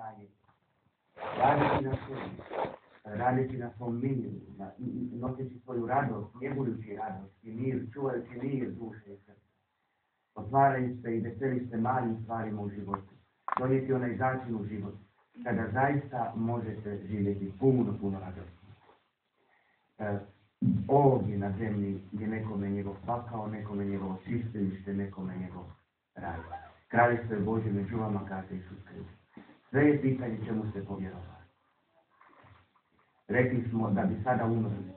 stanje. Radeći na sebi, radeći na svom miru, noseći svoju radost, njegujući radost i mir, čuvajući mir duše i srca. Otvarajući se i veseli se malim stvarima u životu. Donijeti onaj začin u život, kada zaista možete živjeti puno radosno. Ovdje na zemlji je nekome njegov pakao, nekome njegovo čistilište, nekome njegov raj. Kraljevstvo je Božje među vama, kaže Isus Kristus. Sve je pitanje čemu ste povjerovali. Rekli smo da bi sada umrli.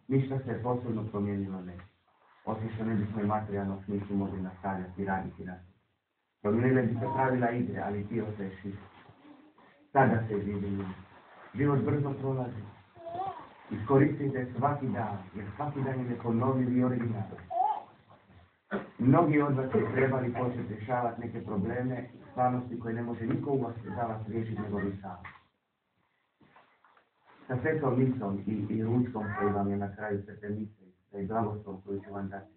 Ništa se posebno promijenilo ne. Osim što ne bismo i materijalno smislu mogli nastavljati i raditi nas. Promijenile bi se pravila igre, ali ti ostaješ isti. Sada se živi. Život brzo prolazi. Iskoristite svaki dan, jer svaki dan je neponovljiv i originalni. Mnogi od vas su trebali početi rješavati neke probleme, stvarnosti koje ne može niko za vas riješiti nego vi sami. Sa svetom misom i ručkom koji vam je na kraju svete mise i blagoslovom koju ću vam dati,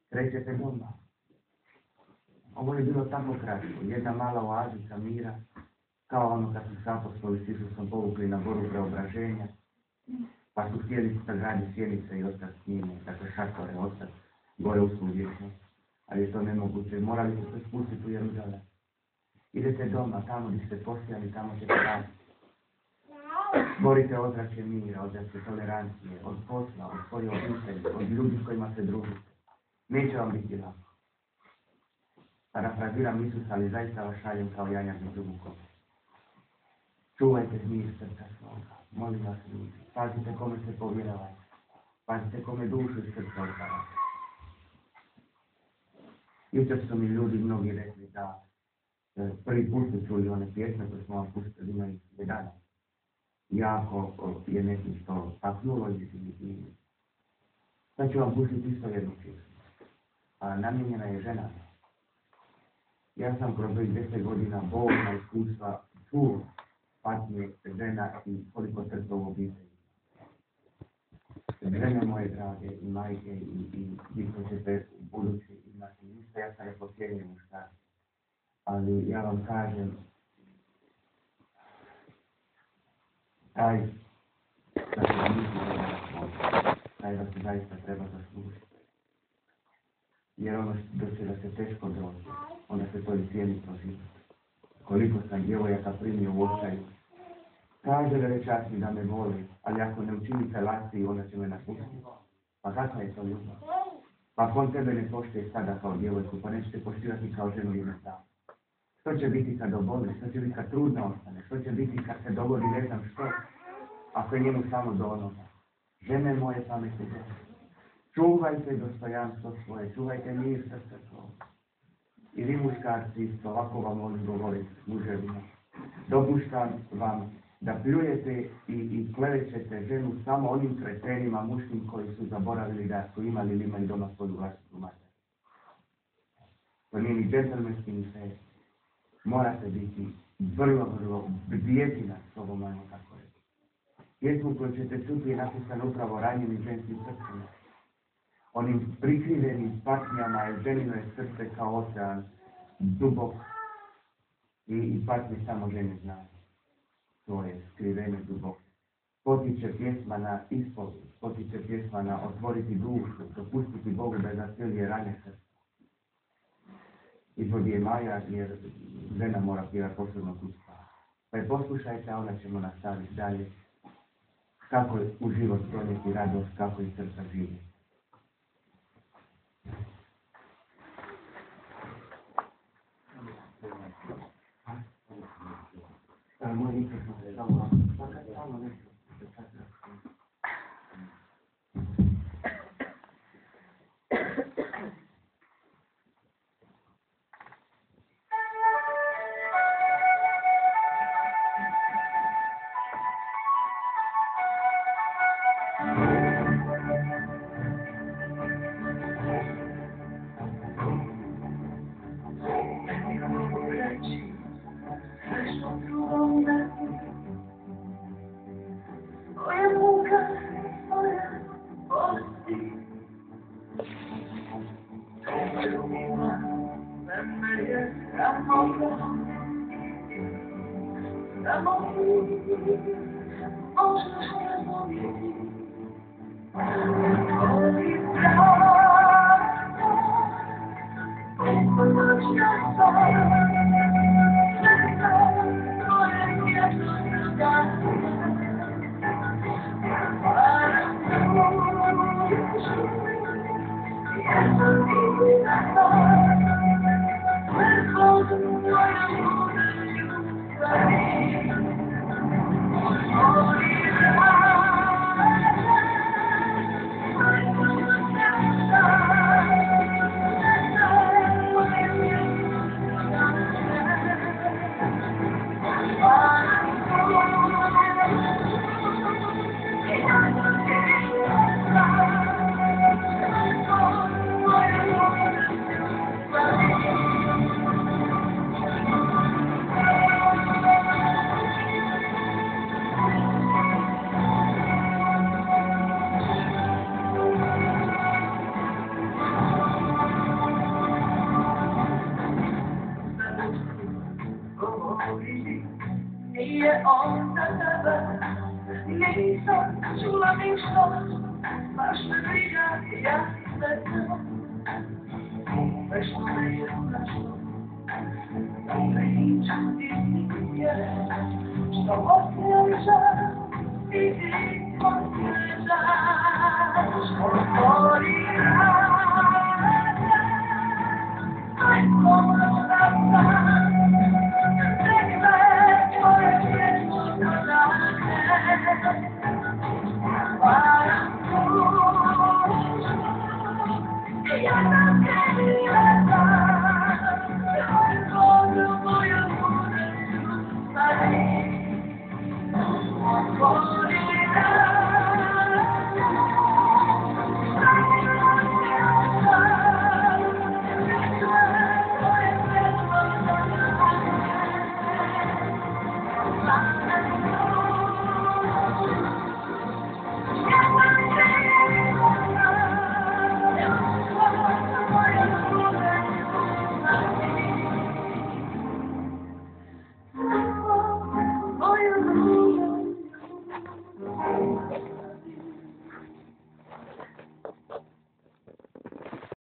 krećete doma. Ovo je bilo tako kratko, jedna mala oazica mira, kao ono kad su se apostoli s Isusom povukli na goru preobraženja, pa su htjeli sagraditi sjenice i ostati s njime, dakle šatore, ostati gore u svu vječnost. Ali je to nemoguće, morali su se spustiti u Jeruzalem. Idete doma, tamo gdje ste posijali, tamo ćete raditi. Stvorite ozračje mira, ozračje tolerancije, od posla, od svoje obitelji, od ljudi s kojima se družite. Neće vam biti lako. Parafraziram Isusa, ali zaista vas šaljem kao janjak među vukom. Čuvajte mir srca svoga, molim vas ljudi. Pazite kome se povjeravate. Pazite kome dušu i srca otvarate. Jučer su mi ljudi mnogi rekli da prvi put su čuli one pjesme koje smo vam pustili, ima ih 11. Jako je nekim što taknulo i sad ću vam pustiti isto jednu pjesmu. A namijenjena je ženama. Ja sam kroz ovih 10 godina bolna iskustva čuo patnje žena i koliko trpe u obitelji. Žene moje drage i majke i vi koji ćete u budući imati ništa, ja sam ne posjednje muškarci. Ali ja vam kažem, taj da se taj da se zaista treba zaslužiti. Jer ono do čega se teško dođe, onda se to i cijeni proživati. Koliko sam djevojaka primio u očaju, kaže velečasni da me voli, ali ako ne učini felaciju, onda će me napustiti. Pa kakva je to ljubav? Pa ako on tebe ne poštuje sada kao djevojku, pa nećete poštivati kao ženu jednostavno. Što će biti kad oboli, što će biti kad trudno ostane, što će biti kad se dogodi ne znam što, ako je njemu samo do onoga. Žene moje pametne žene, čuvajte dostojanstvo svoje, čuvajte mir srca svoje. I vi muškarci isto, ovako vam molim govoriti muževima. Dopuštam vam da pljujete i klevećete ženu samo onim kretenima muškim koji su zaboravili da su imali ili imali doma svoju vlastitu mater. To nije ni džentlmenski ni sve. Morate biti vrlo bdjeti nad sobom, ajmo tako reći. Pjesmu koju ćete čuti je napisana upravo ranjenim ženskim srcima. Onim prikrivenim patnjama je ženino je srce kao ocean, dubok i patnje samo žene znaju. To je skrivene duboko. Potiče pjesma na ispovijed, potiče pjesma na otvoriti dušu, dopustiti Bogu da zacijeli rane srce. Izvodi je Maja jer žena mora pjevati posebno kućpa. Pa je poslušajte, a onda ćemo nastaviti dalje. Kako je u život donijeti radost, kako iz srca živi. Moj mikrofon je samo nešto. amor, możesz mnie mówić. Nie on na tebe, miejsca czula większość, masz wybiega jak serce. Weź tutaj jedna wyjdź i jest, że ostry żal i